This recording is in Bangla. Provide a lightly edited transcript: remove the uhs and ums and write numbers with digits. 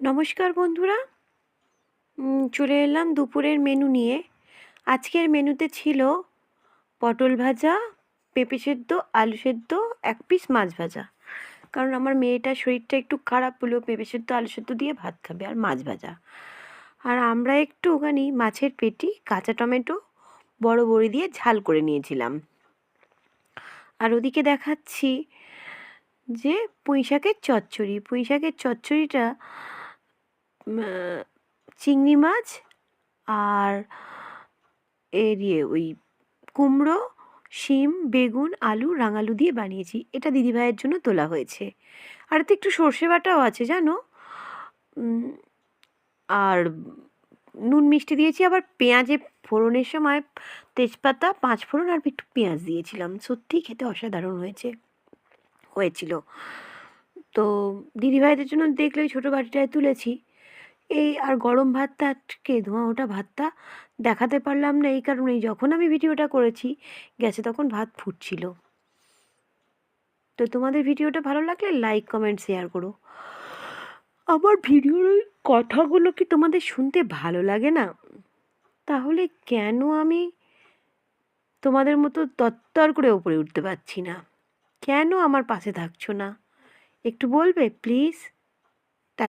নমস্কার বন্ধুরা। চলে এলাম দুপুরের মেনু নিয়ে। আজকের মেনুতে ছিল পটল ভাজা, পেঁপে সেদ্ধ, আলু সেদ্ধ, এক পিস মাছ ভাজা। কারণ আমার মেয়েটার শরীরটা একটু খারাপ হলেও পেঁপে সেদ্ধ আলু সেদ্ধ দিয়ে ভাত খাবে, আর মাছ ভাজা। আর আমরা একটুখানি মাছের পেটি, কাঁচা টমেটো, বড় বড়ি দিয়ে ঝাল করে নিয়েছিলাম। আর ওদিকে দেখাচ্ছি যে পুঁইশাকের চচ্চড়ি। পুঁইশাকের চচ্চড়িটা চিংড়ি মাছ আর ওই কুমড়ো, শিম, বেগুন, আলু, রাঙালু দিয়ে বানিয়েছি। এটা দিদিভাইয়ের জন্য তোলা হয়েছে। আর এতে একটু সর্ষে বাটাও আছে জানো। আর নুন মিষ্টি দিয়েছি, আবার পেঁয়াজে ফোড়নের সময় তেজপাতা, পাঁচ ফোড়ন আর একটু পেঁয়াজ দিয়েছিলাম। সত্যিই খেতে অসাধারণ হয়েছিল। তো দিদিভাইদের জন্য দেখলে ওই ছোটো বাটিটায় তুলেছি। আর গরম ভাতটা আজকে ধোঁয়া ওঠা ভাতটা দেখাতে পারলাম না, এই কারণেই যখন আমি ভিডিওটা করেছি গ্যাসে তখন ভাত ফুটছিল। তো তোমাদের ভিডিওটা ভালো লাগলে লাইক, কমেন্ট, শেয়ার করো। আমার ভিডিওর ওই কথাগুলো কি তোমাদের শুনতে ভালো লাগে না? তাহলে কেন আমি তোমাদের মতো তত্তর করে উপরে উঠতে পারছি না? কেন আমার পাশে থাকছো না? একটু বলবে প্লিজ?